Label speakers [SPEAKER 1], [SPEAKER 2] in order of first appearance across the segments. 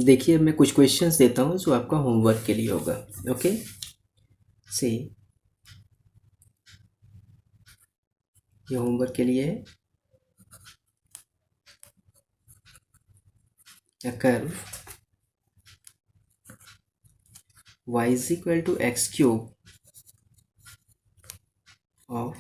[SPEAKER 1] देखिए मैं कुछ क्वेश्चंस देता हूँ जो आपका होमवर्क के लिए होगा। ओके, सी ये होमवर्क के लिए है। A curve y is equal to x cube of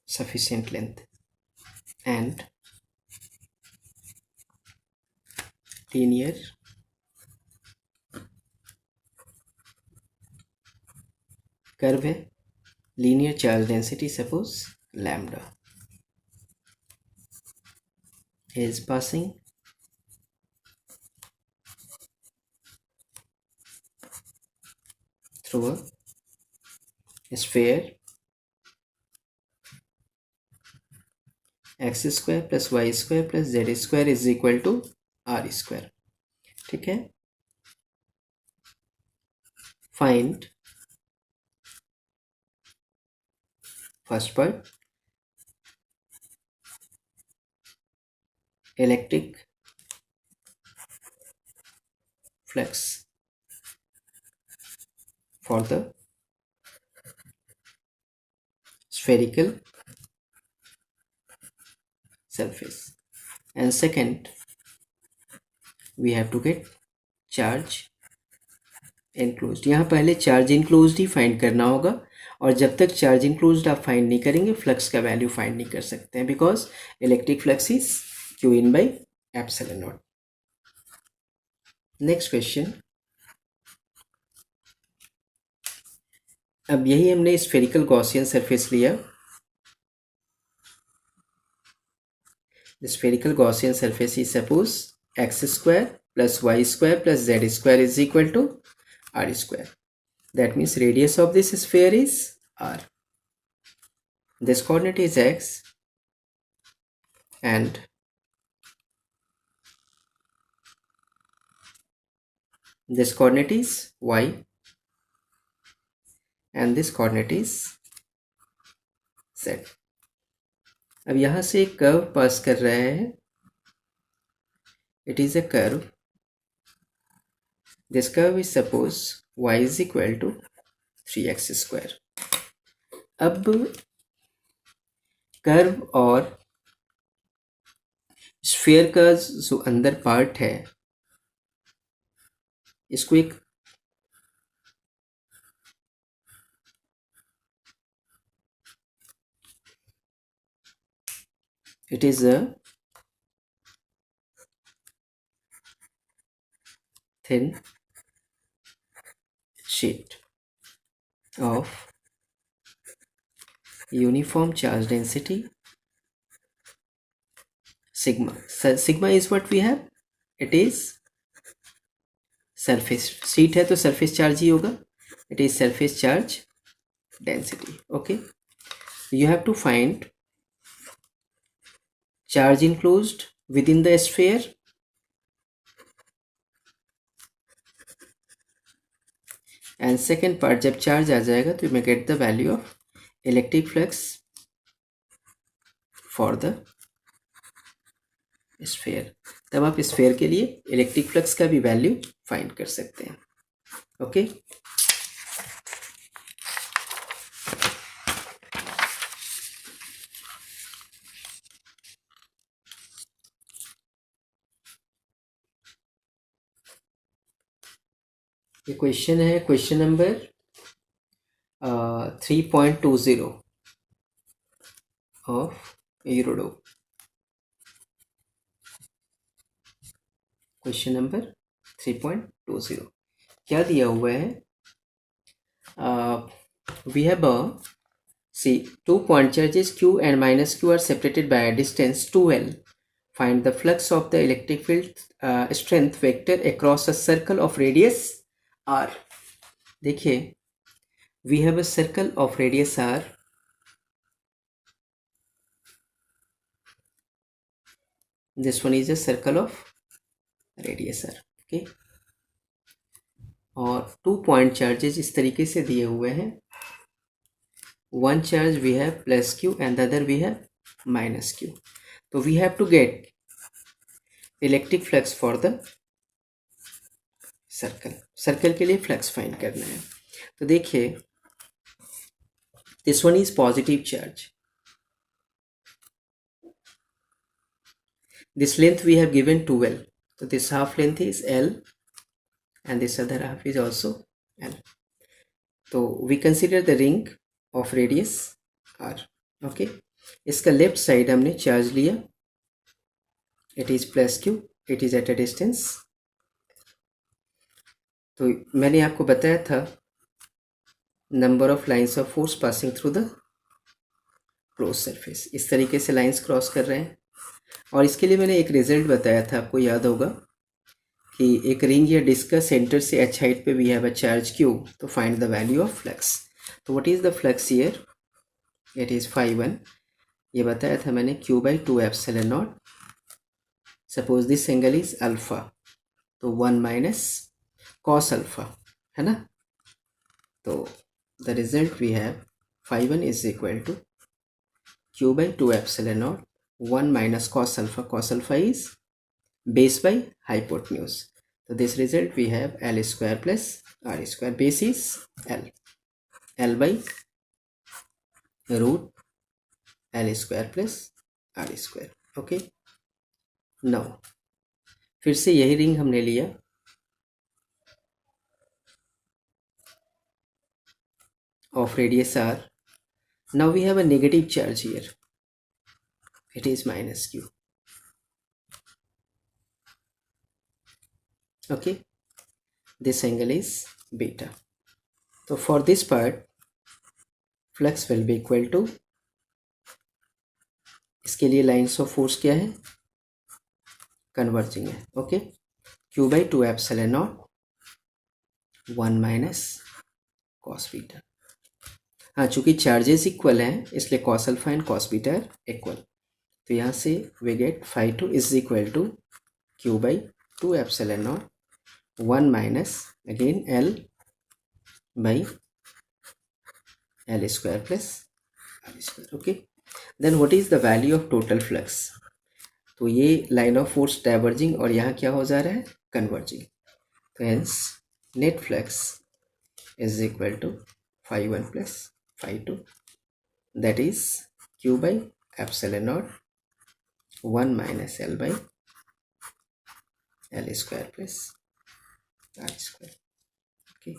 [SPEAKER 1] sufficient length and linear curve है, linear charge density suppose lambda is passing through a sphere x square plus y square plus z square is equal to r square। ठीक है, find first part electric flux for the spherical surface, and second we have to get charge enclosed। यहाँ पहले charge enclosed ही find करना होगा, और जब तक charge enclosed आप फाइंड नहीं करेंगे फ्लक्स का वैल्यू फाइंड नहीं कर सकते हैं, because electric flux is q in by epsilon naught. Next question, अब यही हमने स्फेरिकल गॉसियन सरफेस लिया। Spherical Gaussian surface is suppose x square plus y square plus z square is equal to r square. That means radius of this sphere is r. This coordinate is x and this coordinate is y and this coordinate is z. अब यहाँ से एक curve pass कर रहे हैं। It is a curve. This curve is suppose y is equal to 3x square. अब curve और sphere का जो अंदर पार्ट है इसको एक it is a thin sheet of uniform charge density sigma. So sigma is what we have, it is surface sheet है तो surface charge ही होगा, it is surface charge density. Okay, you have to find charge enclosed within the sphere and second part जब charge आ जाएगा तो you may get the value of electric flux for the sphere। तब आप sphere के लिए electric flux का भी value find कर सकते हैं। ओके, ये क्वेश्चन है, question number 3.20 of Irodov. Question number 3.20 क्या दिया हुआ है? We have see 2 point charges q and minus q are separated by a distance 2l. Find the flux of the electric field strength vector across a circle of radius r. देखिए, we have a circle of radius r. This one is a circle of radius r. Okay, और 2 point charges इस तरीके से दिए हुए हैं। One charge we have plus q and the other we have minus q. तो we have to get electric flux for the circle के लिए फ्लक्स फाइंड करना है। तो देखिए, this one is positive charge, this length we have given 12, so this half length is L and this other half is also L. So we consider the ring of radius R. Okay, इसका left side हमने charge लिया, it is plus Q, it is at a distance. तो मैंने आपको बताया था number of lines of force passing through the close surface, इस तरीके से लाइन्स क्रॉस कर रहे हैं। और इसके लिए मैंने एक रिजल्ट बताया था, आपको याद होगा कि एक रिंग या डिस्क का सेंटर से h हाइट पे we have a charge q, तो find the value of flux. तो what is the flux here, it is φ1, ये बताया था मैंने, q/2 epsilon naught, suppose this angle is alpha, तो 1 माइनस कॉस अल्फा, है ना। तो the result we have φ1 is equal to q/2 epsilon not 1 minus cos alpha is base by hypotenuse. So this result we have L square plus R square. Base is L by root L square plus R square. Okay. Now फिर से यही ring हमने लिया, of radius R. Now we have a negative charge here. It is minus Q. Okay. This angle is beta. So for this part, flux will be equal to, इसके लिए lines of force क्या है, converging है। Okay, q/2 epsilon not 1 minus cos beta. हाँ, चूंकि charges equal हैं इसलिए cos alpha and cos beta are equal, तो यहाँ से we get φ2 is equal to q/2 epsilon not 1 minus again L by L square plus R square. Okay, then what is the value of total flux. तो ये line of force diverging और यहाँ क्या हो जा रहा है, कन्वर्जिंग, तो hence net flux is equal to φ1 plus φ2, that is q/एप्सिलॉन naught 1 minus L by L square plus R square. Okay,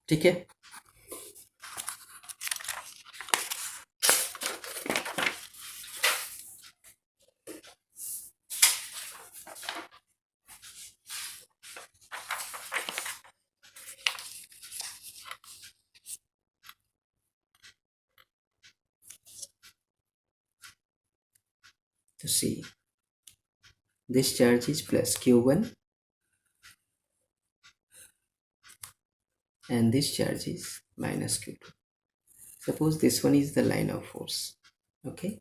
[SPEAKER 1] ठीक है। To see, this charge is plus q1 and this charge is minus q2. Suppose this one is the line of force. Okay,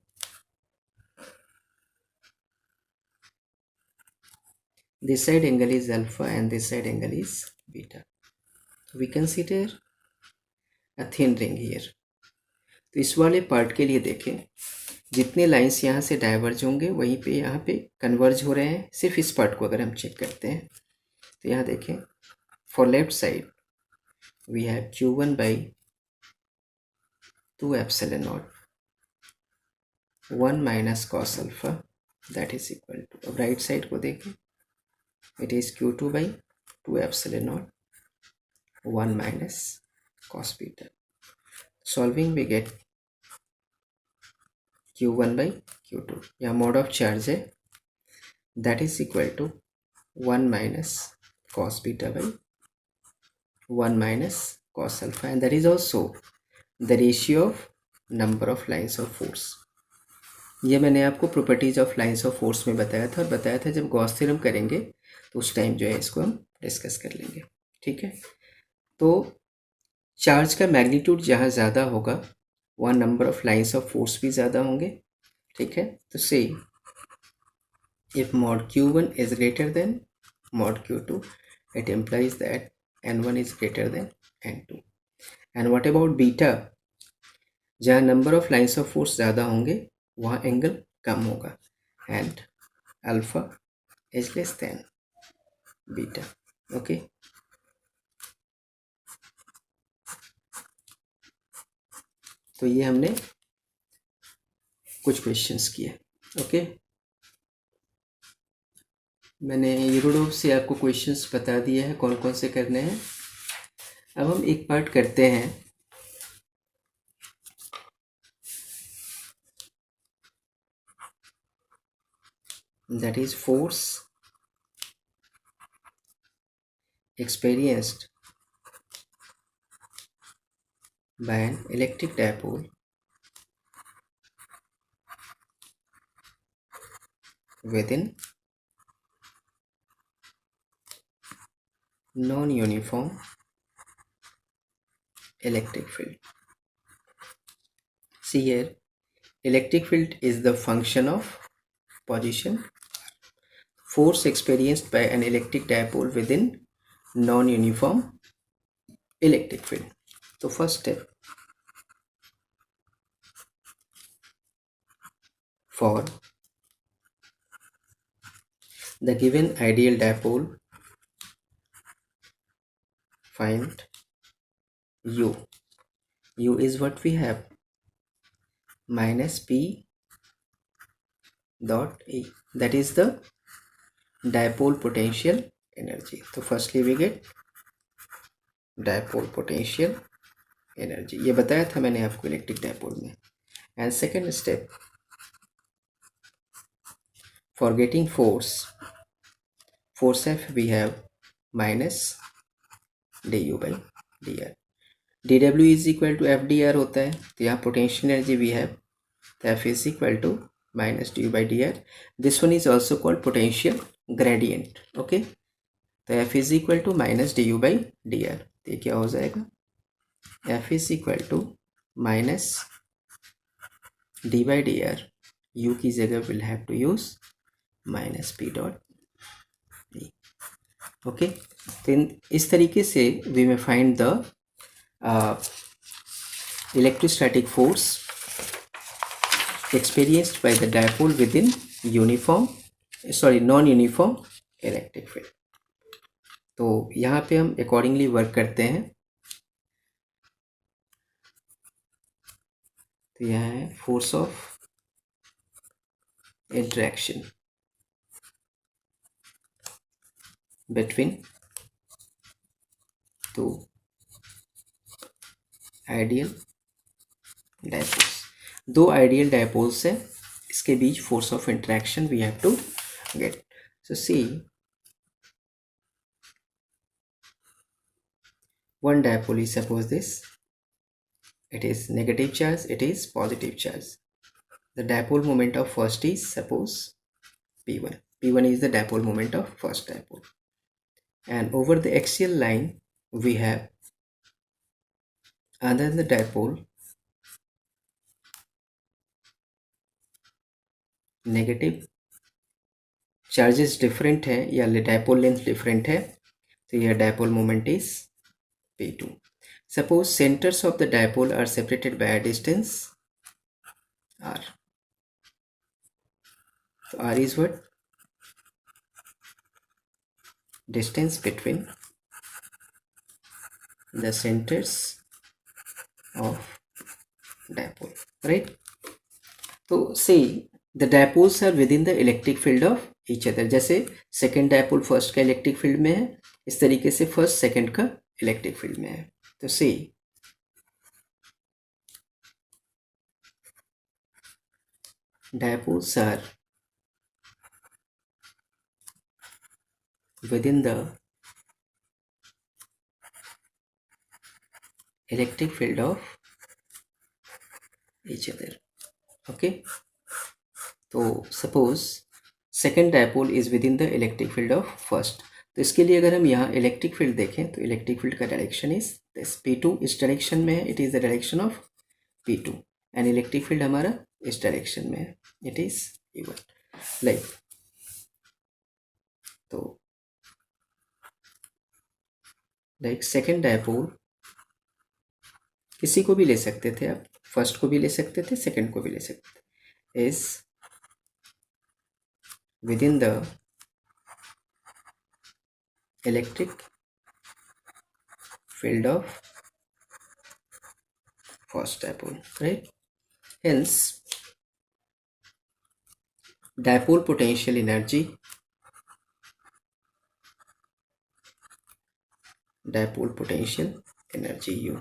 [SPEAKER 1] this side angle is alpha and this side angle is beta. We consider a thin ring here. तो इस वाले part के लिए देखें, जितने lines यहाँ से diverge होंगे वहीं पे यहाँ पे कन्वर्ज हो रहे हैं। सिर्फ इस पार्ट को अगर हम चेक करते हैं तो यहाँ देखें, for left side we have q1/2 epsilon not 1 minus cos alpha, that is equal to, अब राइट साइड को देखें, it is q2/2 epsilon not 1 minus cos beta. Solving we get q1/q2, यहाँ मोड ऑफ चार्ज है, that is equal to 1 minus cos beta by 1 minus cos alpha, and that is also the ratio of number of lines of force. ये मैंने आपको properties of lines of force में बताया था, और बताया था जब गॉस थ्योरम करेंगे तो उस टाइम जो है इसको हम डिस्कस कर लेंगे। ठीक है, तो चार्ज का मैग्नीट्यूड जहाँ ज़्यादा होगा वहाँ number of lines of force भी ज़्यादा होंगे। ठीक है, तो से if mod q1 is greater than mod q2, it implies that n1 is greater than n2, and what about beta, जहाँ number of lines of force ज़्यादा होंगे वहाँ एंगल कम होगा, and alpha is less than beta. Okay, तो ये हमने कुछ क्वेश्चंस किए। ओके, मैंने यूरोडोप से आपको क्वेश्चंस बता दिए हैं कौन कौन से करने हैं। अब हम एक पार्ट करते हैं, that is force experienced by an electric dipole within non-uniform electric field. See here, electric field is the function of position. Force experienced by an electric dipole within non-uniform electric field. So first step, for the given ideal dipole, find u. U is what we have, minus p dot e, that is the dipole potential energy. So firstly we get dipole potential energy, ये बताया था मैंने आपको electric dipole में। And second step, for getting force F we have minus du by dr, dw is equal to f dr होता है, तो यहाँ potential energy we have, तो f is equal to minus du by dr. This one is also called potential gradient. okay, तो f is equal to minus du by dr, तो ये क्या हो जाएगा, f is equal to minus d by dr, u की जगह will have to use minus p dot e. Okay, तो इस तरीके से we may find the electrostatic force experienced by the dipole within non-uniform electric field. तो यहाँ पे हम अकॉर्डिंगली वर्क करते हैं। तो यहाँ है force of interaction between two ideal dipoles, दो आइडियल डायपोल्स है, इसके बीच force of interaction we have to get. So see, one dipole is, suppose this, it is negative charge, it is positive charge. The dipole moment of first is, suppose, p1. P1 is the dipole moment of first dipole, and over the axial line we have another dipole, negative charges different है या dipole length different है, तो यह dipole moment is p2. Suppose centers of the dipole are separated by a distance r. So r is what? Distance between the centers of dipole, right? तो say the dipoles are within the electric field of each other. जैसे second dipole first का electric field में है, इस तरीके से first second का electric field में है। तो say dipoles are within the electric field of each other. okay, तो suppose second dipole is within the electric field of first, तो इसके लिए अगर हम यहाँ इलेक्ट्रिक फील्ड देखें तो इलेक्ट्रिक फील्ड का डायरेक्शन इज दिस, P2 इस डायरेक्शन में है, it is the direction of P2, and electric field हमारा इस डायरेक्शन में है, इट इज E1, लाइक। तो लाइक सेकेंड डायपोल किसी को भी ले सकते थे आप, फर्स्ट को भी ले सकते थे, सेकंड को भी ले सकते थे, is with in the electric field of first dipole, right. Hence dipole potential energy, dipole potential energy U,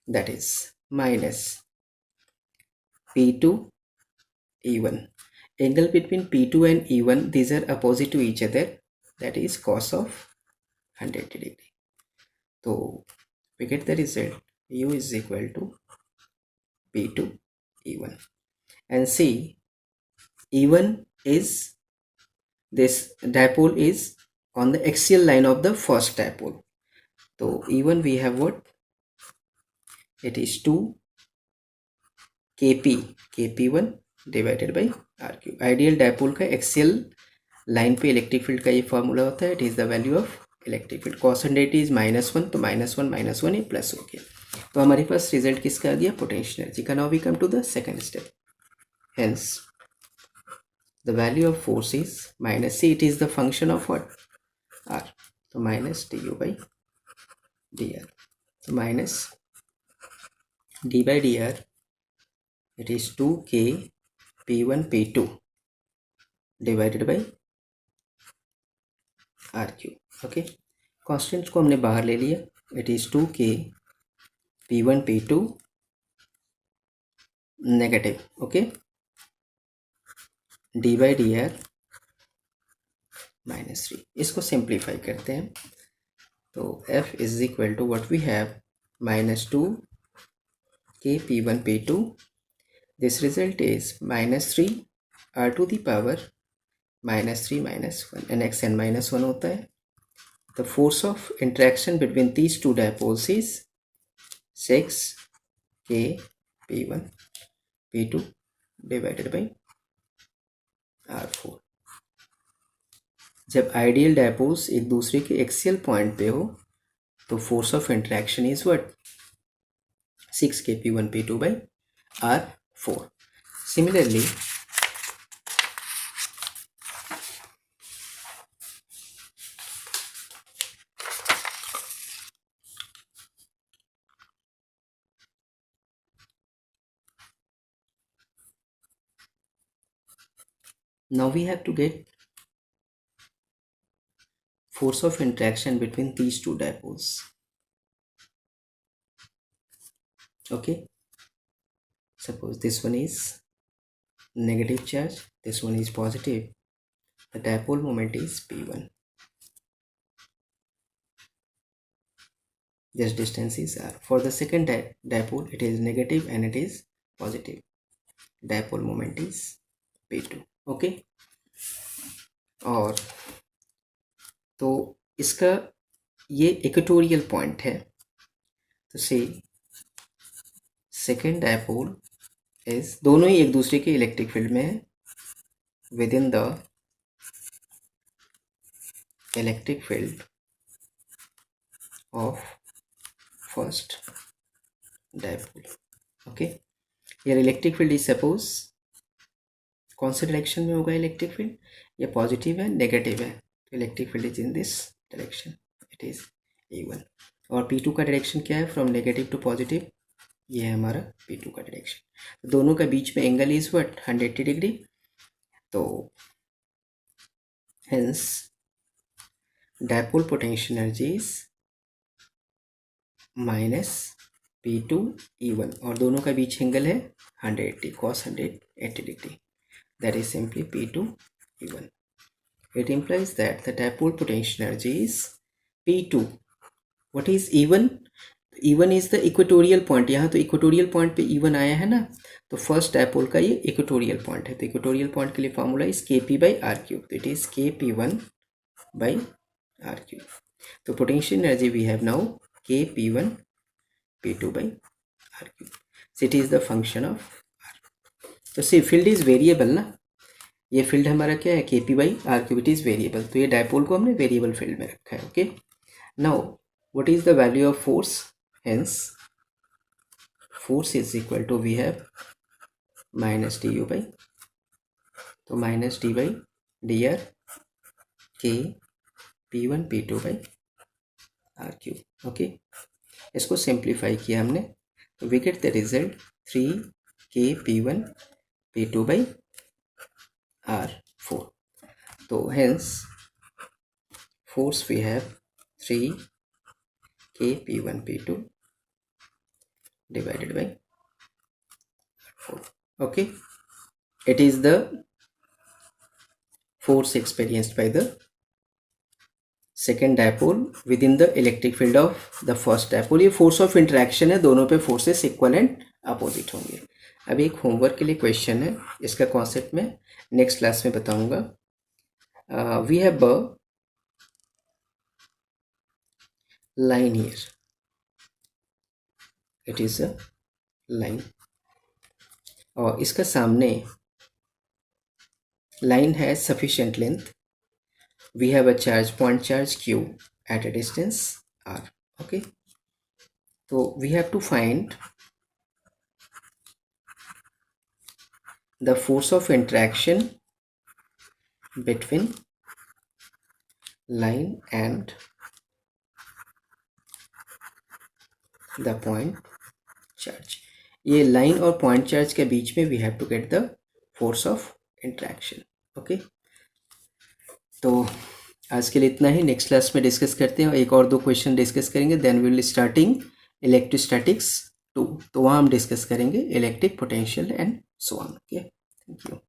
[SPEAKER 1] that is minus P2 E1. Angle between P2 and E1, these are opposite to each other, that is cos of 180 degree. So we get the result U is equal to P2 E1. And see, E1 is, this dipole is on the axial line of the first dipole. So E1 we have what? It is 2 kp1 divided by R cube. Ideal dipole का axial line पे electric field का ये formula होता है, it is the value of electric field. Cos 180 is -1, तो -1 ये plus हो गया। तो हमारे पास रिजल्ट किसका आ गया? पोटेंशियल एनर्जी का। Now we come to the second step. Hence the value of force is minus see, it is the function of what? R, तो minus D U by D R, तो minus D by D R, it is 2k p1 p2 divided by r cube। Okay, constants को हमने बाहर ले लिया, it is 2k p1 p2 negative, okay, D by D R -3। इसको simplify करते हैं, तो f is equal to what we have, -2k p1 p2, this result is -3 r to the power -3 -1, and xn -1 होता है। The force of interaction between these two dipoles is 6k p1 p2 divided by r4। जब ideal dipoles एक दूसरे के axial point पे हो तो force of interaction is what? 6k p1 p2 by r4। Similarly, now we have to get force of interaction between these two dipoles. Okay, suppose this one is negative charge, this one is positive, the dipole moment is p1, this distance is r। For the second dipole it is negative and it is positive, dipole moment is p2। Okay, और तो इसका ये equatorial point है, तो से second dipole is, दोनों ही एक दूसरे के इलेक्ट्रिक फील्ड में है, with in the electric field of first dipole. Okay, यार इलेक्ट्रिक फील्ड इज सपोज कौन से डायरेक्शन में होगा इलेक्ट्रिक फील्ड? ये पॉजिटिव है, नेगेटिव है, तो electric field is in this direction, it is E1। और P2 का डायरेक्शन क्या है? फ्रॉम नेगेटिव टू पॉजिटिव, ये है हमारा P2 का डायरेक्शन। दोनों का बीच में एंगल इज व्हाट? 180 डिग्री। तो hence dipole potential energy is minus P2 E1, और दोनों का बीच एंगल है 180, cos 180 degree, that is simply P2 E1। It implies that the dipole potential energy is P2। What is E1? E1 is the equatorial point। यहाँ तो equatorial point पे E1 आया है ना, तो फर्स्ट डायपोल का ये equatorial point है, तो equatorial point के लिए formula is KP by R cube, तो it is KP1 by R cube। तो potential energy we have now KP1 P2 by R cube, so it is the function of R। तो सी field is variable ना, ये field हमारा क्या है? KP by R cube, it is variable, तो ये dipole को हमने वेरिएबल फील्ड में रखा है। Okay, now what is the value of force? Hence force is equal to we have minus D U by, तो minus D by D R के P1 P2 by R cube. Okay, इसको simplify किया हमने, तो we get the result 3 k P1 P2 by R4। तो हेंस force we have 3 k P1 P2 divided by 4. Okay, it is the force experienced by the second dipole within the electric field of the first dipole। ये force of interaction है, दोनों पे forces equal and opposite होंगे। अभी एक homework के लिए question है, इसका कॉन्सेप्ट मैं नेक्स्ट क्लास में बताऊंगा। We have a line here, it is a line, और इसका सामने line has sufficient length, we have a charge, point charge q at a distance r। okay, so we have to find the force of interaction between line and the point charge। ये line और point charge के बीच में we have to get the force of interaction. Okay, तो आज के लिए इतना ही, नेक्स्ट क्लास में डिस्कस करते हैं, एक और दो क्वेश्चन डिस्कस करेंगे, then we will starting electrostatics 2, तो वहाँ हम डिस्कस करेंगे electric potential and so on. Okay, thank you.